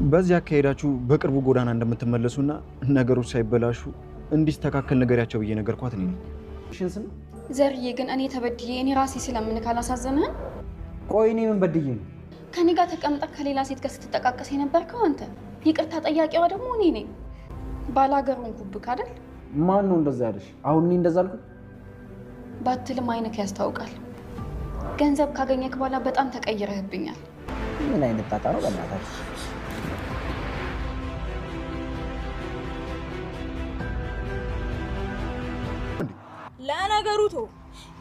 በዚያ አካሄዳችሁ በቅርቡ ጎዳና እንደምትመለሱና ነገሮች ሳይበላሹ እንዲስተካከል ነገርያቸው ብዬ ነገርኳት ነኝ። ሽንስም ዘርዬ ግን እኔ ተበድዬ እኔ ራሴ ስለምን ካላሳዘነህ? ቆይ እኔ ምን በድዬ ነው? ከኔ ጋር ተቀምጠህ ከሌላ ሴት ጋር ስትጠቃቀስ የነበርከው አንተ፣ ይቅርታ ጠያቂዋ ደግሞ እኔ ነኝ። ባላገሩን ኩብክ አይደል? ማን ነው እንደዛ ያለሽ? አሁን እኔ እንደዛ አልኩ ባትልም አይነክ ያስታውቃል። ገንዘብ ካገኘክ በኋላ በጣም ተቀይረህብኛል። ምን አይነት ጣጣ ነው በእናታችሁ? ለነገሩ ቶ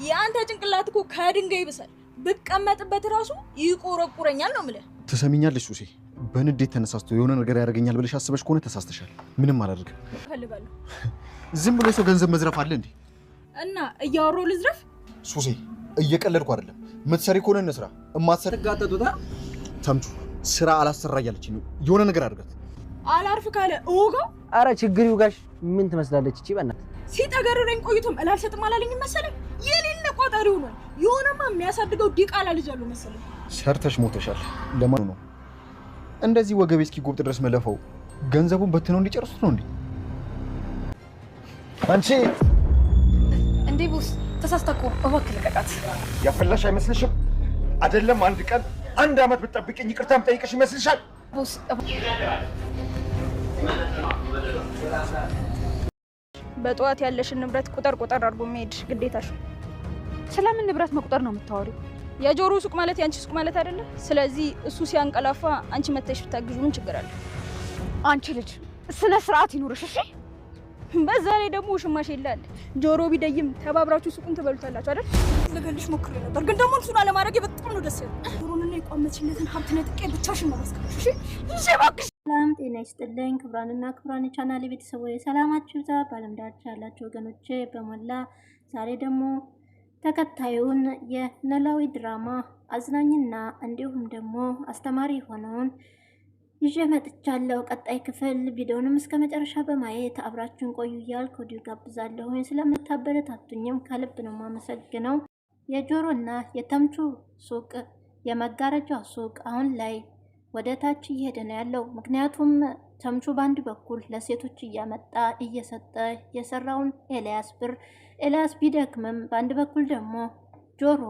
ያንተ ጭንቅላት እኮ ከድንጋይ ይብሳል። ብቀመጥበት ራሱ ይቆረቁረኛል ነው የምልህ። ትሰሚኛለሽ ሱሴ፣ በንዴት ተነሳስቶ የሆነ ነገር ያደርገኛል ብለሽ አስበሽ ከሆነ ተሳስተሻል። ምንም አላደርግም። እፈልጋለሁ። ዝም ብሎ ሰው ገንዘብ መዝረፍ አለ እንዴ? እና እያወራሁ ልዝረፍ? ሱሴ፣ እየቀለድኩ አይደለም። ምትሰሪ ከሆነ እንስራ። እማትሰሪ ጋጠጡታ ተምቹ ስራ አላሰራ እያለች ነው። የሆነ ነገር አድርጋት። አላርፍ ካለ እወጋው። አረ ችግር ይውጋሽ። ምን ትመስላለች እቺ በእናትህ? ሲጠገረረኝ ቆይቶም እላልሰጥም አላለኝ መሰለኝ። የሌለ ቋጣሪ ሆኗል። የሆነማ የሚያሳድገው ዲቃላ ልጅ አለው መሰለኝ። ሰርተሽ ሞተሻል። ለማን ነው እንደዚህ ወገቤ እስኪጎብጥ ድረስ መለፈው? ገንዘቡን በትነው እንዲጨርሱት ነው እንዴ? አንቺ እንዴ ቦስ ተሳስተኮ፣ እባክህ ልቀቃት። ያፈላሽ አይመስልሽም? አይደለም አንድ ቀን አንድ አመት ብትጠብቂኝ ይቅርታ የምጠይቅሽ ይመስልሻል? ቦስ በጠዋት ያለሽን ንብረት ቁጥር አድርጎ መሄድ ግዴታሽ። ስለምን ንብረት መቁጠር ነው የምታወሪው? የጆሮ ሱቅ ማለት ያንቺ ሱቅ ማለት አይደለ? ስለዚህ እሱ ሲያንቀላፋ አንቺ መተሽ ብታግዡ ምን ችግር አለ? አንቺ ልጅ ስነ ስርዓት ይኑርሽ እሺ። በዛ ላይ ደግሞ ሽማሽ ይላል። ጆሮ ቢደይም ተባብራችሁ ሱቁን ትበሉታላችሁ አይደል? ልገልሽ ሞክሬ ነበር፣ ግን ደግሞ እሱን አለማድረግ በጣም ነው ደስ ያለው። ጆሮንና የቋመችነትን ሀብት ነጥቄ ብቻሽን ነው ማስቀርሽ። እሺ እባክሽ። ሰላም ጤና ይስጥልኝ ክብራንና ክብራን ቻናሌ ቤተሰቦች፣ ሰላማችሁ ይብዛ በዓለም ዳርቻ ያላችሁ ወገኖቼ በመላ። ዛሬ ደግሞ ተከታዩን የኖላዊ ድራማ አዝናኝና እንዲሁም ደግሞ አስተማሪ የሆነውን ይዤ መጥቻለሁ። ቀጣይ ክፍል ቪዲዮንም እስከ መጨረሻ በማየት አብራችሁን ቆዩ እያልኩ ወዲሁ ጋብዛለሁ። ስለምታበረታቱኝም ከልብ ነው የማመሰግነው። የጆሮና የተምቹ ሱቅ የመጋረጃ ሱቅ አሁን ላይ ወደ ታች እየሄደ ነው ያለው። ምክንያቱም ተምቹ በአንድ በኩል ለሴቶች እያመጣ እየሰጠ የሰራውን ኤልያስ ቢደክምም በአንድ በኩል ደግሞ ጆሮ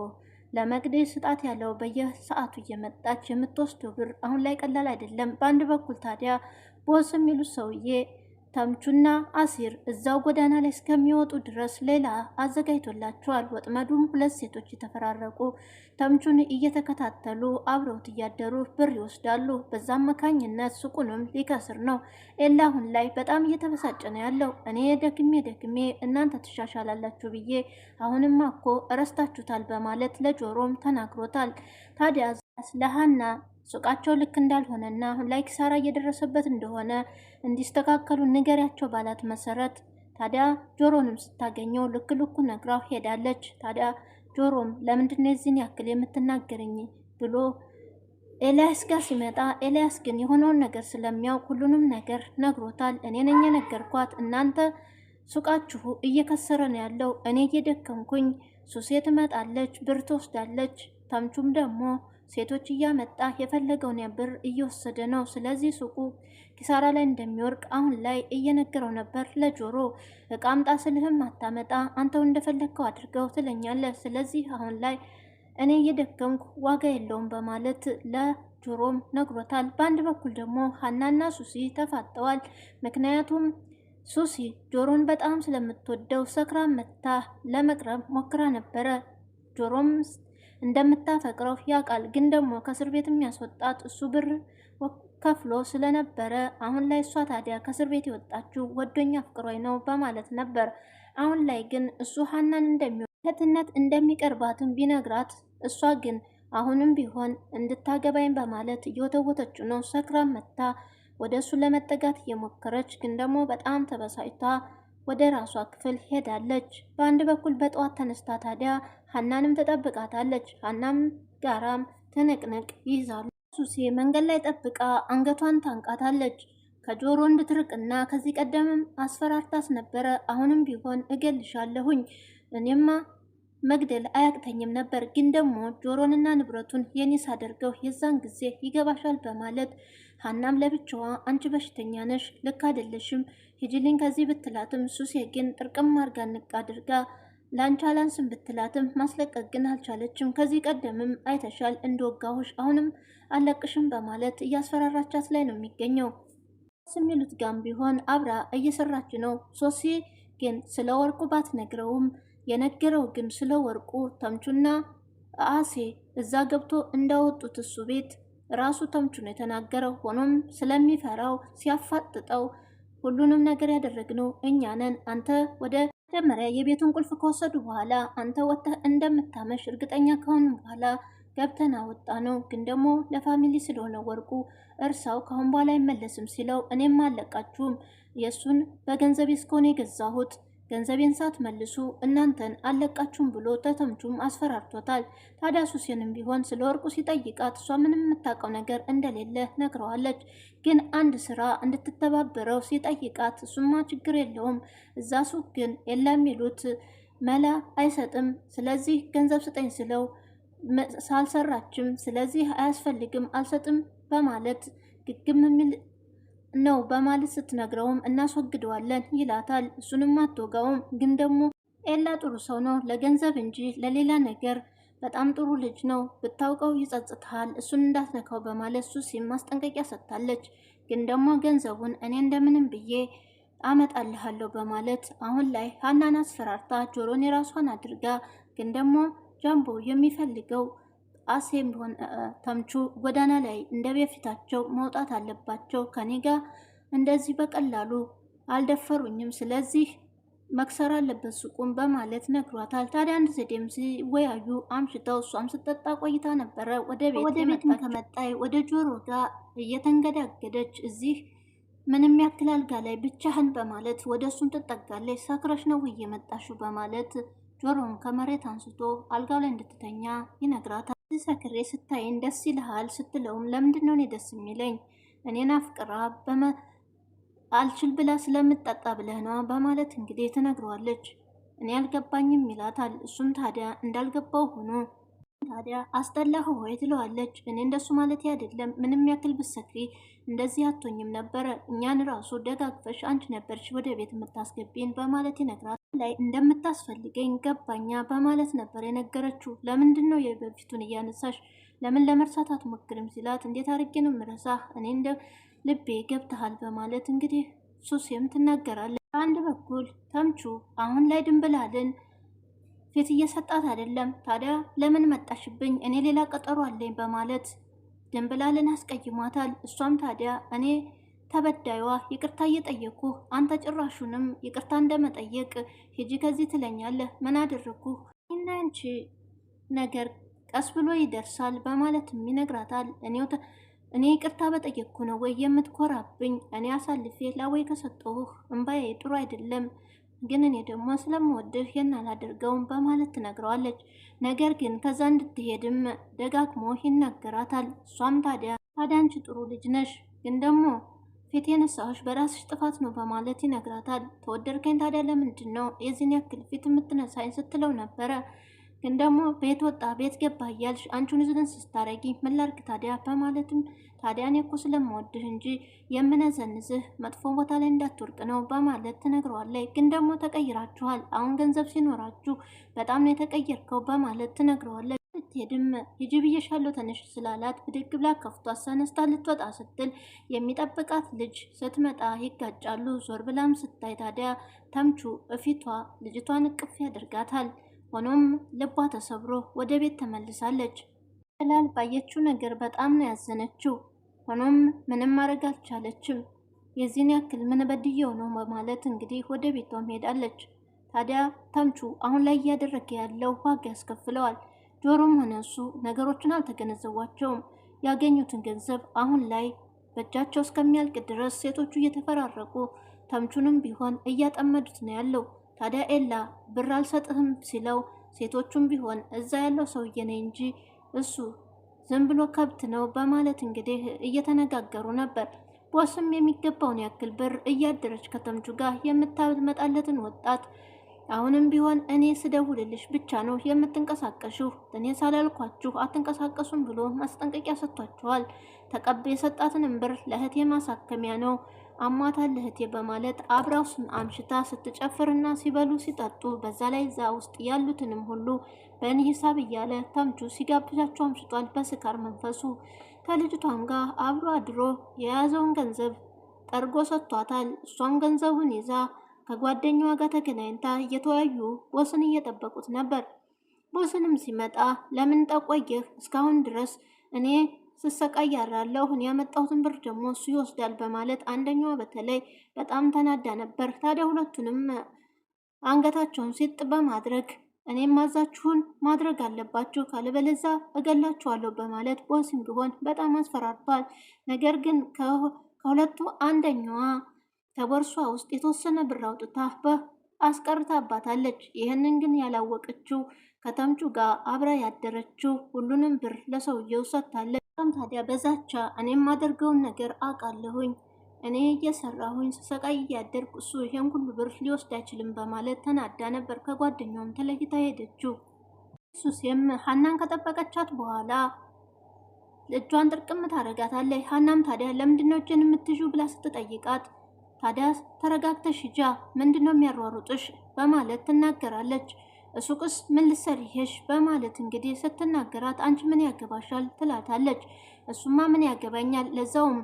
ለመቅደስ ስጣት ያለው በየሰዓቱ እየመጣች የምትወስደው ብር አሁን ላይ ቀላል አይደለም። በአንድ በኩል ታዲያ ቦስ የሚሉት ሰውዬ ተምቹና አሲር እዛው ጎዳና ላይ እስከሚወጡ ድረስ ሌላ አዘጋጅቶላቸዋል። ወጥመዱም ሁለት ሴቶች የተፈራረቁ ተምቹን እየተከታተሉ አብረውት እያደሩ ብር ይወስዳሉ። በዛም አማካኝነት ሱቁንም ሊከስር ነው። ኤላ አሁን ላይ በጣም እየተበሳጨ ነው ያለው። እኔ ደክሜ እናንተ ትሻሻላላችሁ ብዬ አሁንማ እኮ እረስታችሁታል በማለት ለጆሮም ተናግሮታል። ታዲያ ለሃና ሱቃቸው ልክ እንዳልሆነና አሁን ላይ ኪሳራ እየደረሰበት እንደሆነ እንዲስተካከሉ ንገሪያቸው ባላት መሰረት ታዲያ ጆሮንም ስታገኘው ልኩ ነግራው ሄዳለች። ታዲያ ጆሮም ለምንድነው የዚህን ያክል የምትናገረኝ ብሎ ኤልያስ ጋር ሲመጣ ኤልያስ ግን የሆነውን ነገር ስለሚያውቅ ሁሉንም ነገር ነግሮታል። እኔ ነኝ የነገርኳት፣ እናንተ ሱቃችሁ እየከሰረ ነው ያለው፣ እኔ እየደከምኩኝ ሱሴ ትመጣለች፣ ብር ትወስዳለች፣ ተምቹም ደግሞ ሴቶች እያመጣ የፈለገውን ብር እየወሰደ ነው። ስለዚህ ሱቁ ኪሳራ ላይ እንደሚወርቅ አሁን ላይ እየነገረው ነበር ለጆሮ። እቃ አምጣ ስልህም አታመጣ፣ አንተው እንደፈለግከው አድርገው ትለኛለህ። ስለዚህ አሁን ላይ እኔ እየደከምኩ ዋጋ የለውም በማለት ለጆሮም ነግሮታል። በአንድ በኩል ደግሞ ሀናና ሱሲ ተፋጠዋል። ምክንያቱም ሱሲ ጆሮን በጣም ስለምትወደው ሰክራ መታ ለመቅረብ ሞክራ ነበረ። ጆሮም እንደምታፈቅረው ያውቃል። ግን ደግሞ ከእስር ቤት የሚያስወጣት እሱ ብር ከፍሎ ስለነበረ አሁን ላይ እሷ ታዲያ ከእስር ቤት የወጣችው ወዶኛ አፍቅሮኝ ነው በማለት ነበር። አሁን ላይ ግን እሱ ሀናን እንደሚወደትነት እንደሚቀርባትም ቢነግራት እሷ ግን አሁንም ቢሆን እንድታገባኝ በማለት እየወተወተችው ነው። ሰክራ መታ ወደ እሱ ለመጠጋት እየሞከረች ግን ደግሞ በጣም ተበሳጭታ ወደ ራሷ ክፍል ሄዳለች። በአንድ በኩል በጠዋት ተነስታ ታዲያ ሀናንም ተጠብቃታለች። ሀናም ጋራም ትንቅንቅ ይይዛሉ። ሱሴ መንገድ ላይ ጠብቃ አንገቷን ታንቃታለች ከጆሮ እንድትርቅና ከዚህ ቀደምም አስፈራርታስ ነበረ። አሁንም ቢሆን እገልሻለሁኝ፣ እኔማ መግደል አያቅተኝም ነበር፣ ግን ደግሞ ጆሮንና ንብረቱን የኔ ሳደርገው የዛን ጊዜ ይገባሻል በማለት ሀናም ለብቻዋ አንቺ በሽተኛ ነሽ፣ ልክ አይደለሽም፣ ሂጂልኝ ከዚህ ብትላትም ሱሴ ግን ጥርቅም አርጋ ንቅ አድርጋ ላንቺ አላንስም ብትላትም ማስለቀቅ ግን አልቻለችም። ከዚህ ቀደምም አይተሻል እንደወጋሁሽ አሁንም አለቅሽም በማለት እያስፈራራቻት ላይ ነው የሚገኘው። የሚሉት ጋም ቢሆን አብራ እየሰራች ነው። ሶሲ ግን ስለ ወርቁ ባትነግረውም የነገረው ግን ስለ ወርቁ ተምቹና አሴ እዛ ገብቶ እንዳወጡት እሱ ቤት ራሱ ተምቹ ነው የተናገረው። ሆኖም ስለሚፈራው ሲያፋጥጠው ሁሉንም ነገር ያደረግነው እኛ ነን፣ አንተ ወደ መጀመሪያ የቤቱን ቁልፍ ከወሰዱ በኋላ አንተ ወጥተህ እንደምታመሽ እርግጠኛ ከሆኑ በኋላ ገብተን አወጣ ነው። ግን ደግሞ ለፋሚሊ ስለሆነ ወርቁ እርሳው ካሁን በኋላ አይመለስም ሲለው እኔም አለቃችሁም የእሱን በገንዘቤ እስከሆነ የገዛሁት ገንዘቤን ሳትመልሱ እናንተን አለቃችሁም ብሎ ተተምቹም አስፈራርቶታል። ታዲያ ሱሴንም ቢሆን ስለ ወርቁ ሲጠይቃት እሷ ምንም የምታውቀው ነገር እንደሌለ ነግረዋለች። ግን አንድ ስራ እንድትተባበረው ሲጠይቃት እሱማ ችግር የለውም እዛ ሱቅ ግን የለም የሚሉት መላ አይሰጥም፣ ስለዚህ ገንዘብ ስጠኝ ስለው ሳልሰራችም ስለዚህ አያስፈልግም አልሰጥም በማለት ግግም የሚል ነው በማለት ስትነግረውም እናስወግደዋለን ይላታል። እሱንም አትወጋውም። ግን ደግሞ ኤላ ጥሩ ሰው ነው ለገንዘብ እንጂ ለሌላ ነገር በጣም ጥሩ ልጅ ነው፣ ብታውቀው ይጸጽትሃል፣ እሱን እንዳትነካው በማለት ሱሲም ማስጠንቀቂያ ሰጥታለች። ግን ደግሞ ገንዘቡን እኔ እንደምንም ብዬ አመጣልሃለሁ በማለት አሁን ላይ ሀናን አስፈራርታ ጆሮን የራሷን አድርጋ ግን ደግሞ ጃምቦ የሚፈልገው አሴም ቢሆን ተምቹ ጎዳና ላይ እንደ በፊታቸው መውጣት አለባቸው፣ ከኔ ጋር እንደዚህ በቀላሉ አልደፈሩኝም፣ ስለዚህ መክሰር አለበት ሱቁን በማለት ነግሯታል። ታዲያ አንድ ዘዴም ሲወያዩ አምሽተው እሷም ስጠጣ ቆይታ ነበረ። ወደ ቤት ከመጣይ ወደ ጆሮ ጋር እየተንገዳገደች እዚህ ምንም ያክል አልጋ ላይ ብቻህን በማለት ወደ እሱም ትጠጋለች። ሰክረሽ ነው እየመጣሽው በማለት ጆሮን ከመሬት አንስቶ አልጋው ላይ እንድትተኛ ይነግራታል። ሰክሬ ስታይን ደስ ይልሃል ስትለውም ለምንድነው እኔ ደስ የሚለኝ እኔን አፍቅራ አልችል ብላ ስለምጠጣ ብለህ ነው በማለት እንግዲህ ትነግረዋለች። እኔ አልገባኝም ይላታል። እሱም ታዲያ እንዳልገባው ሆኖ ታዲያ አስጠላህ ወይ ትለዋለች። እኔ እንደሱ ማለት አይደለም፣ ምንም ያክል ብትሰክሪ እንደዚህ አትሆኝም ነበረ፣ እኛን ራሱ ደጋግፈሽ አንቺ ነበርሽ ወደ ቤት የምታስገቢን በማለት ይነግራታል። ላይ እንደምታስፈልገኝ ገባኛ በማለት ነበር የነገረችው። ለምንድን ነው የበፊቱን እያነሳሽ ለምን ለመርሳት አትሞክርም ሲላት እንዴት አድርጌ ነው የምረሳህ እኔ እንደ ልቤ ገብተሃል በማለት እንግዲህ ሱሴም ትናገራለች። በአንድ በኩል ተምቹ አሁን ላይ ድንብላልን ፊት እየሰጣት አይደለም። ታዲያ ለምን መጣሽብኝ እኔ ሌላ ቀጠሮ አለኝ በማለት ድንብላልን አስቀይሟታል። እሷም ታዲያ እኔ ተበዳይዋ ይቅርታ እየጠየኩ አንተ ጭራሹንም ይቅርታ እንደመጠየቅ ሂጂ ከዚህ ትለኛለህ፣ ምን አደረኩ? እና አንቺ ነገር ቀስ ብሎ ይደርሳል በማለትም ይነግራታል። እኔ ይቅርታ በጠየቅኩ ነው ወይ የምትኮራብኝ? እኔ አሳልፌ ላወይ ከሰጠሁህ እምባዬ ጥሩ አይደለም፣ ግን እኔ ደግሞ ስለምወድህ የናላደርገውም በማለት ትነግረዋለች። ነገር ግን ከዛ እንድትሄድም ደጋግሞ ይናገራታል። እሷም ታዲያ አንቺ ጥሩ ልጅ ነሽ፣ ግን ደግሞ ፊት የነሳሁሽ በራስሽ ጥፋት ነው በማለት ይነግራታል። ተወደድከኝ ታዲያ ለምንድን ነው የዚህን ያክል ፊት የምትነሳኝ ስትለው ነበረ። ግን ደግሞ ቤት ወጣ ቤት ገባ እያልሽ አንቺን ዝን ስታረጊ ምን ላድርግ ታዲያ በማለትም ታዲያ እኔ እኮ ስለምወድህ እንጂ የምነዘንዝህ መጥፎ ቦታ ላይ እንዳትወርቅ ነው በማለት ትነግረዋለች። ግን ደግሞ ተቀይራችኋል፣ አሁን ገንዘብ ሲኖራችሁ በጣም ነው የተቀየርከው በማለት ትነግረዋለች። ስትሄድም ሂጂ ብዬሻለሁ ተነሽ ስላላት ብድግ ብላ ከፍቷ አሳነስታ ልትወጣ ስትል የሚጠብቃት ልጅ ስትመጣ ይጋጫሉ። ዞር ብላም ስታይ ታዲያ ተምቹ እፊቷ ልጅቷን እቅፍ ያደርጋታል። ሆኖም ልቧ ተሰብሮ ወደ ቤት ተመልሳለች። ላል ባየችው ነገር በጣም ነው ያዘነችው። ሆኖም ምንም ማድረግ አልቻለችም። የዚህን ያክል ምን በድየው ነው በማለት እንግዲህ ወደ ቤቷም ሄዳለች። ታዲያ ተምቹ አሁን ላይ እያደረገ ያለው ዋጋ ያስከፍለዋል። ጆሮም ሆነ እሱ ነገሮችን አልተገነዘቧቸውም። ያገኙትን ገንዘብ አሁን ላይ በእጃቸው እስከሚያልቅ ድረስ ሴቶቹ እየተፈራረቁ ተምቹንም ቢሆን እያጠመዱት ነው ያለው። ታዲያ ኤላ ብር አልሰጥህም ሲለው ሴቶቹም ቢሆን እዛ ያለው ሰውዬ ነኝ እንጂ እሱ ዝም ብሎ ከብት ነው በማለት እንግዲህ እየተነጋገሩ ነበር። ቦስም የሚገባውን ያክል ብር እያደረች ከተምቹ ጋር የምታመጣለትን ወጣት አሁንም ቢሆን እኔ ስደውልልሽ ብቻ ነው የምትንቀሳቀሽው፣ እኔ ሳላልኳችሁ አትንቀሳቀሱም ብሎ ማስጠንቀቂያ ሰጥቷቸዋል። የሰጣትንም ብር ለእህቴ ማሳከሚያ ነው አሟታል እህቴ በማለት አብራው አምሽታ ስትጨፍርና ሲበሉ ሲጠጡ በዛ ላይ እዛ ውስጥ ያሉትንም ሁሉ በእኔ ሂሳብ እያለ ተምቹ ሲጋብዛቸው አምሽቷል በስካር መንፈሱ። ከልጅቷም ጋር አብሮ አድሮ የያዘውን ገንዘብ ጠርጎ ሰጥቷታል። እሷም ገንዘቡን ይዛ ከጓደኛዋ ጋር ተገናኝታ እየተወያዩ ቦስን እየጠበቁት ነበር። ቦስንም ሲመጣ ለምን ጠቆየህ? እስካሁን ድረስ እኔ ስሰቃይ ያራለሁ፣ እኔ ያመጣሁትን ብር ደግሞ እሱ ይወስዳል በማለት አንደኛዋ በተለይ በጣም ተናዳ ነበር። ታዲያ ሁለቱንም አንገታቸውን ሲጥ በማድረግ እኔም ማዛችሁን ማድረግ አለባችሁ ካለበለዚያ እገላችኋለሁ በማለት ቦስም ቢሆን በጣም አስፈራርቷል። ነገር ግን ከሁለቱ አንደኛዋ ከቦርሷ ውስጥ የተወሰነ ብር አውጥታ አስቀርታባታለች። ይህንን ግን ያላወቀችው ከተምቹ ጋር አብራ ያደረችው ሁሉንም ብር ለሰውየው ሰጥታለች። ታዲያ በዛቻ እኔም ማደርገውን ነገር አውቃለሁኝ፣ እኔ እየሰራሁኝ ስሰቃይ እያደርኩ እሱ ይሄን ሁሉ ብር ሊወስድ አይችልም በማለት ተናዳ ነበር ከጓደኛውም ተለይታ ሄደችው። ሱሴም ሀናን ከጠበቀቻት በኋላ እጇን ጥርቅም ታረጋታለች። ሀናም ታዲያ ለምንድነው እጅን የምትይዙ ብላ ስትጠይቃት ታዲያ ተረጋግተሽ ሂጃ ምንድነው የሚያሯሩጥሽ በማለት ትናገራለች። ሱቅስ ምን ልትሰሪሄሽ በማለት እንግዲህ ስትናገራት አንቺ ምን ያገባሻል ትላታለች። እሱማ ምን ያገባኛል፣ ለዛውም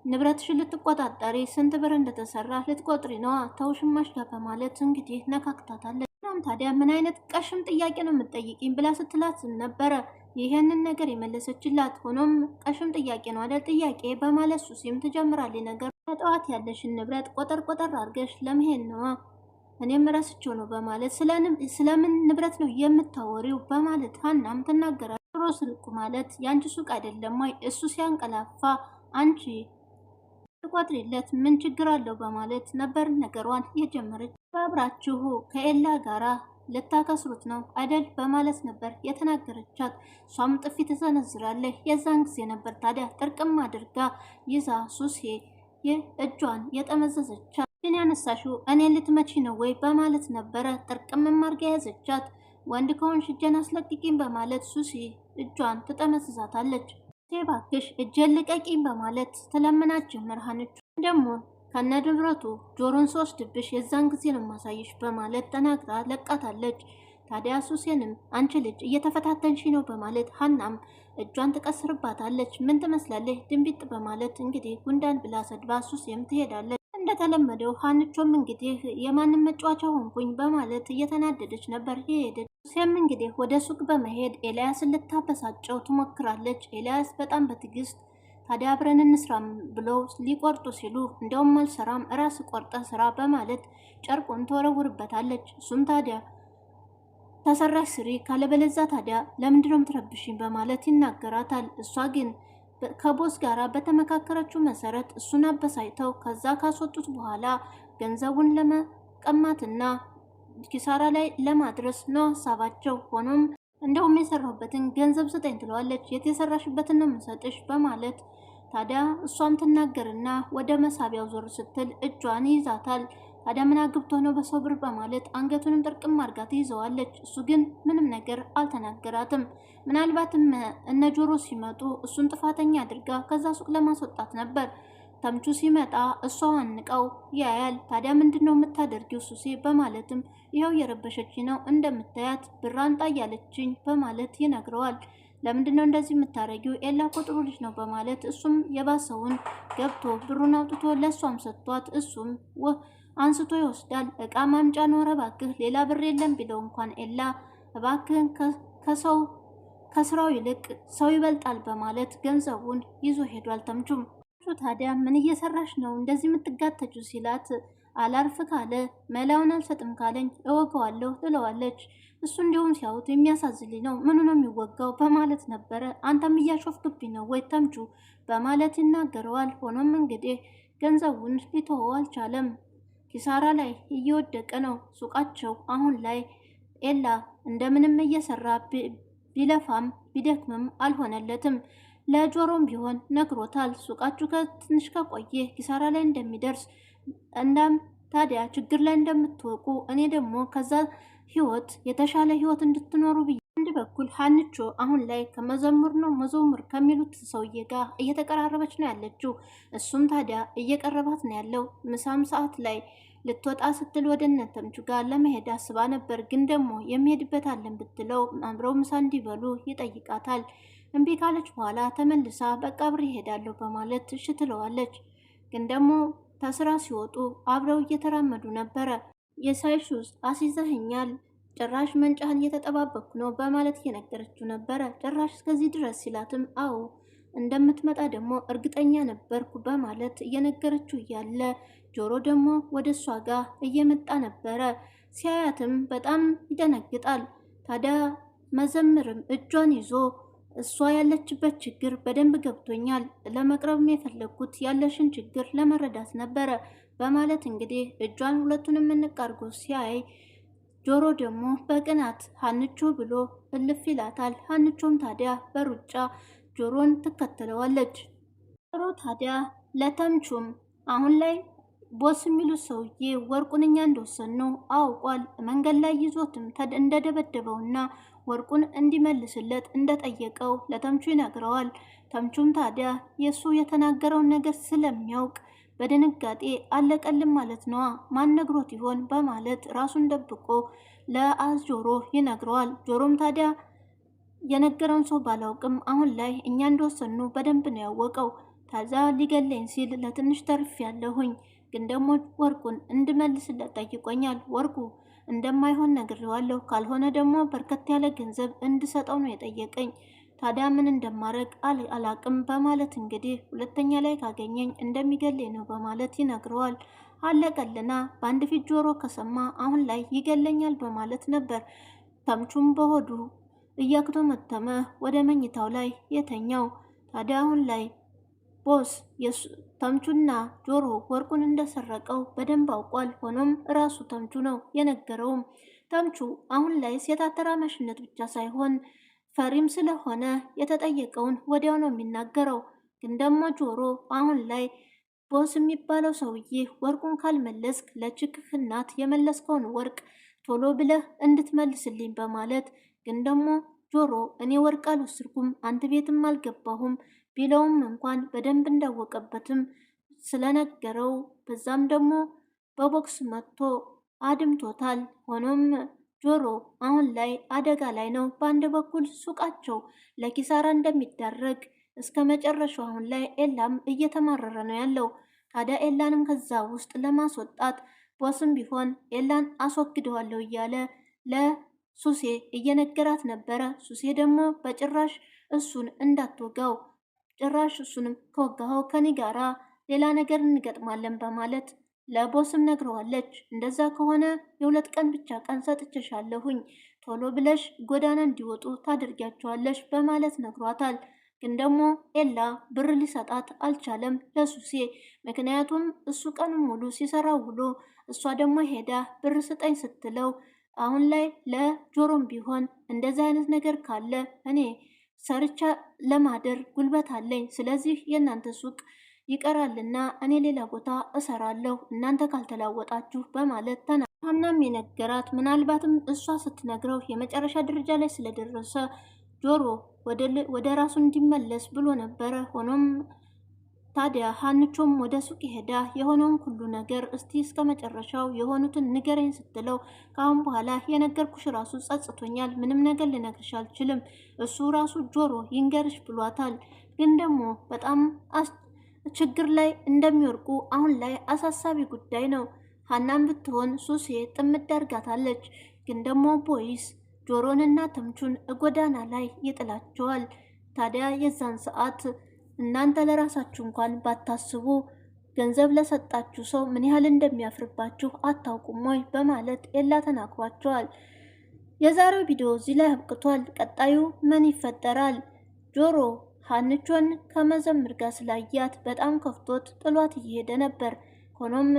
ንብረትሽን ልትቆጣጠሪ ስንት ብር እንደተሰራ ልትቆጥሪ ነዋ ተውሽማሽ ጋር በማለት እንግዲህ ነካክታታለች። ታዲያ ምን አይነት ቀሽም ጥያቄ ነው የምትጠይቂኝ ብላ ስትላት ነበረ ይሄንን ነገር የመለሰችላት። ሆኖም ቀሽም ጥያቄ ነው አይደል ጥያቄ በማለት ሱሲም ትጀምራለች ነገር ጠዋት ያለሽን ንብረት ቆጠር አድርገሽ ለመሄድ ነዋ እኔም ረስቼው ነው በማለት ስለምን ንብረት ነው የምታወሪው በማለት ሀናም ትናገራለች። ዶሮ ስርቁ ማለት የአንቺ ሱቅ አይደለም ወይ? እሱ ሲያንቀላፋ አንቺ ትቆጥሪለት ምን ችግር አለው በማለት ነበር ነገሯን የጀመረች። በአብራችሁ ከኤላ ጋራ ልታከስሩት ነው አይደል በማለት ነበር የተናገረቻት። እሷም ጥፊ ትሰነዝራለች። የዛን ጊዜ ነበር ታዲያ ጥርቅም አድርጋ ይዛ ሱሴ እጇን የጠመዘዘቻት። ግን ያነሳሽው እኔን ልትመቺ ነው ወይ በማለት ነበረ ጥርቅም ማርጋ ያዘቻት። ወንድ ከሆንሽ እጄን አስለቅቂኝ በማለት ሱሲ እጇን ትጠመዝዛታለች። እባክሽ እጄን ልቀቂኝ በማለት ትለምናት ጀመር። ሀንቹ ደግሞ ከነድብረቱ ጆሮን ስወስድብሽ የዛን ጊዜ ነው ማሳይሽ በማለት ተናግራ ለቃታለች። ታዲያ ሱሴንም አንቺ ልጅ እየተፈታተንሽ ነው በማለት ሀናም እጇን ትቀስርባታለች። ምን ትመስላለች ድንቢጥ በማለት እንግዲህ ጉንዳን ብላ ሰድባ ሱሴም ትሄዳለች። እንደተለመደው ሀንቾም እንግዲህ የማንም መጫወቻ ሆንኩኝ በማለት እየተናደደች ነበር የሄደች። ሱሴም እንግዲህ ወደ ሱቅ በመሄድ ኤልያስን ልታበሳጨው ትሞክራለች። ኤልያስ በጣም በትዕግስት ታዲያ አብረን እንስራም ብለው ሊቆርጡ ሲሉ እንደውም አልሰራም እራስ ቆርጠ ስራ በማለት ጨርቁን ተወረውርበታለች። እሱም ታዲያ ተሰራሽ ስሪ ካለበለዛ ታዲያ ለምንድነው የምትረብሽኝ በማለት ይናገራታል። እሷ ግን ከቦስ ጋራ በተመካከረችው መሰረት እሱን አበሳጭተው ከዛ ካስወጡት በኋላ ገንዘቡን ለመቀማትና ኪሳራ ላይ ለማድረስ ነው ሀሳባቸው። ሆኖም እንደውም የሰራሁበትን ገንዘብ ስጠኝ ትለዋለች። የተሰራሽበትን ነው የምሰጥሽ በማለት ታዲያ እሷም ትናገርና ወደ መሳቢያው ዞር ስትል እጇን ይይዛታል። ታዲያ ምን አግብቶ ነው በሰው ብር በማለት አንገቱንም ጥርቅም አድርጋ ይዘዋለች። እሱ ግን ምንም ነገር አልተናገራትም። ምናልባትም እነ ጆሮ ሲመጡ እሱን ጥፋተኛ አድርጋ ከዛ ሱቅ ለማስወጣት ነበር። ተምቹ ሲመጣ እሷ አንቀው ያያል። ታዲያ ምንድነው የምታደርጊው ሱሴ በማለትም ይኸው የረበሸች ነው እንደምታያት ብር አንጣ እያለችኝ በማለት ይነግረዋል። ለምንድነው እንደዚህ የምታረጊው? ኤላ እኮ ጥሩ ልጅ ነው በማለት እሱም የባሰውን ገብቶ ብሩን አውጥቶ ለእሷም ሰጥቷት እሱም አንስቶ ይወስዳል። እቃ ማምጫ ኖረ እባክህ ሌላ ብር የለም ቢለው እንኳን ኤላ እባክህን ከስራው ይልቅ ሰው ይበልጣል በማለት ገንዘቡን ይዞ ሄዷል። ተምቹም ታዲያ ምን እየሰራሽ ነው እንደዚህ የምትጋተጁ ሲላት አላርፍ ካለ መላውን አልሰጥም ካለኝ እወገዋለሁ ትለዋለች። እሱ እንዲሁም ሲያዩት የሚያሳዝልኝ ነው ምኑ ነው የሚወጋው በማለት ነበረ። አንተም እያሾፍክብኝ ነው ወይ ተምቹ በማለት ይናገረዋል። ሆኖም እንግዲህ ገንዘቡን ሊተወው አልቻለም። ኪሳራ ላይ እየወደቀ ነው ሱቃቸው። አሁን ላይ ኤላ እንደምንም እየሰራ ቢለፋም ቢደክምም አልሆነለትም። ለጆሮም ቢሆን ነግሮታል። ሱቃችሁ ከትንሽ ከቆየ ኪሳራ ላይ እንደሚደርስ ታዲያ ችግር ላይ እንደምትወቁ እኔ ደግሞ ከዛ ህይወት የተሻለ ህይወት እንድትኖሩ ብዬ አንድ በኩል ሀንቾ አሁን ላይ ከመዘሙር ነው መዘሙር ከሚሉት ሰውዬ ጋር እየተቀራረበች ነው ያለችው። እሱም ታዲያ እየቀረባት ነው ያለው። ምሳም ሰዓት ላይ ልትወጣ ስትል ወደ እነ ተምቹ ጋር ለመሄድ አስባ ነበር። ግን ደግሞ የሚሄድበት አለን ብትለው አብረው ምሳ እንዲበሉ ይጠይቃታል። እምቢ ካለች በኋላ ተመልሳ በቃ አብሬ እሄዳለሁ በማለት እሺ ትለዋለች። ግን ደግሞ ከስራ ሲወጡ አብረው እየተራመዱ ነበረ። የሳይሹስ አሲዘህኛል ጭራሽ መንጫህን እየተጠባበኩ ነው በማለት እየነገረችው ነበረ። ጭራሽ እስከዚህ ድረስ ሲላትም አዎ እንደምትመጣ ደግሞ እርግጠኛ ነበርኩ በማለት እየነገረችው እያለ ጆሮ ደግሞ ወደ እሷ ጋር እየመጣ ነበረ። ሲያያትም በጣም ይደነግጣል። ታዲያ መዘምርም እጇን ይዞ እሷ ያለችበት ችግር በደንብ ገብቶኛል፣ ለመቅረብም የፈለግኩት ያለሽን ችግር ለመረዳት ነበረ በማለት እንግዲህ እጇን ሁለቱንም እንቃርጎ ሲያይ ጆሮ ደግሞ በቅናት ሀንቾ ብሎ እልፍ ይላታል። ሀንቾም ታዲያ በሩጫ ጆሮን ትከተለዋለች። ጆሮ ታዲያ ለተምቹም አሁን ላይ ቦስ የሚሉት ሰውዬ ወርቁን እኛ እንደወሰድነው አውቋል። መንገድ ላይ ይዞትም እንደደበደበውና ወርቁን እንዲመልስለት እንደጠየቀው ለተምቹ ይነግረዋል። ተምቹም ታዲያ የእሱ የተናገረውን ነገር ስለሚያውቅ በድንጋጤ አለቀልም ማለት ነዋ፣ ማን ነግሮት ይሆን በማለት ራሱን ደብቆ ለጆሮ ይነግረዋል። ጆሮም ታዲያ የነገረውን ሰው ባላውቅም አሁን ላይ እኛ እንደወሰኑ በደንብ ነው ያወቀው። ታዛ ሊገለኝ ሲል ለትንሽ ተርፍ ያለሁኝ፣ ግን ደግሞ ወርቁን እንድመልስለት ጠይቆኛል። ወርቁ እንደማይሆን ነግሬዋለሁ፣ ካልሆነ ደግሞ በርከት ያለ ገንዘብ እንድሰጠው ነው የጠየቀኝ። ታዲያ ምን እንደማረግ አላቅም በማለት እንግዲህ ሁለተኛ ላይ ካገኘኝ እንደሚገለኝ ነው በማለት ይነግረዋል። አለቀልና በአንድ ፊት ጆሮ ከሰማ አሁን ላይ ይገለኛል በማለት ነበር ተምቹም በሆዱ እያክቶመተመ ወደ መኝታው ላይ የተኛው። ታዲያ አሁን ላይ ቦስ ተምቹና ጆሮ ወርቁን እንደሰረቀው በደንብ አውቋል። ሆኖም ራሱ ተምቹ ነው የነገረውም። ተምቹ አሁን ላይ ሴት አተራማሽነት ብቻ ሳይሆን ፈሪም ስለሆነ የተጠየቀውን ወዲያው ነው የሚናገረው። ግን ደግሞ ጆሮ አሁን ላይ ቦስ የሚባለው ሰውዬ ወርቁን ካልመለስክ ለችክህ እናት የመለስከውን ወርቅ ቶሎ ብለህ እንድትመልስልኝ በማለት ግን ደግሞ ጆሮ እኔ ወርቅ አልወሰድኩም፣ አንተ ቤትም አልገባሁም ቢለውም እንኳን በደንብ እንዳወቀበትም ስለነገረው በዛም ደግሞ በቦክስ መጥቶ አድምቶታል። ሆኖም ጆሮ አሁን ላይ አደጋ ላይ ነው። በአንድ በኩል ሱቃቸው ለኪሳራ እንደሚዳረግ እስከ መጨረሻው አሁን ላይ ኤላም እየተማረረ ነው ያለው። ታዲያ ኤላንም ከዛ ውስጥ ለማስወጣት ቦስም ቢሆን ኤላን አስወግደዋለሁ እያለ ለሱሴ እየነገራት ነበረ። ሱሴ ደግሞ በጭራሽ እሱን እንዳትወጋው፣ ጭራሽ እሱንም ከወጋኸው ከኔ ጋራ ሌላ ነገር እንገጥማለን በማለት ለቦስም ነግረዋለች። እንደዛ ከሆነ የ2 ቀን ብቻ ቀን ሰጥቼሻለሁኝ፣ ቶሎ ብለሽ ጎዳና እንዲወጡ ታደርጊያቸዋለሽ በማለት ነግሯታል። ግን ደግሞ ኤላ ብር ሊሰጣት አልቻለም ለሱሴ። ምክንያቱም እሱ ቀኑ ሙሉ ሲሰራ ውሎ እሷ ደግሞ ሄዳ ብር ስጠኝ ስትለው አሁን ላይ ለጆሮም ቢሆን እንደዚህ አይነት ነገር ካለ እኔ ሰርቻ ለማደር ጉልበት አለኝ፣ ስለዚህ የእናንተ ሱቅ ይቀራልና እኔ ሌላ ቦታ እሰራለሁ እናንተ ካልተላወጣችሁ በማለት ሀናም የነገራት ምናልባትም እሷ ስትነግረው የመጨረሻ ደረጃ ላይ ስለደረሰ ጆሮ ወደ ራሱ እንዲመለስ ብሎ ነበረ። ሆኖም ታዲያ ሀንቾም ወደ ሱቅ ሄዳ የሆነውን ሁሉ ነገር እስቲ እስከ መጨረሻው የሆኑትን ንገረኝ ስትለው ከአሁን በኋላ የነገርኩሽ ራሱ ጸጽቶኛል፣ ምንም ነገር ልነግርሽ አልችልም፣ እሱ ራሱ ጆሮ ይንገርሽ ብሏታል። ግን ደግሞ በጣም ችግር ላይ እንደሚወርቁ አሁን ላይ አሳሳቢ ጉዳይ ነው። ሀናም ብትሆን ሱሴ ጥምድ አድርጋታለች። ግን ደግሞ ፖሊስ ጆሮንና ተምቹን ጎዳና ላይ ይጥላቸዋል። ታዲያ የዛን ሰዓት እናንተ ለራሳችሁ እንኳን ባታስቡ ገንዘብ ለሰጣችሁ ሰው ምን ያህል እንደሚያፍርባችሁ አታውቁም ወይ በማለት ኤላ ተናግሯቸዋል። የዛሬው ቪዲዮ እዚህ ላይ አብቅቷል። ቀጣዩ ምን ይፈጠራል? ጆሮ ሀንቾን ከመዘምር ጋር ስላያት በጣም ከፍቶት ጥሏት እየሄደ ነበር። ሆኖም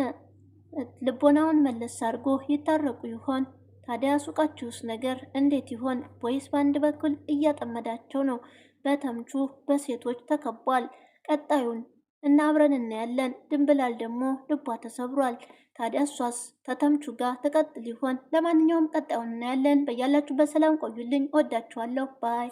ልቦናውን መለስ አድርጎ ይታረቁ ይሆን? ታዲያ ሱቃችሁስ ነገር እንዴት ይሆን? ወይስ በአንድ በኩል እያጠመዳቸው ነው? በተምቹ በሴቶች ተከቧል። ቀጣዩን እና አብረን እናያለን። ድንብላል ደግሞ ልቧ ተሰብሯል። ታዲያ እሷስ ተተምቹ ጋር ተቀጥል ይሆን? ለማንኛውም ቀጣዩን እናያለን። በያላችሁበት ሰላም ቆዩልኝ። ወዳችኋለሁ። ባይ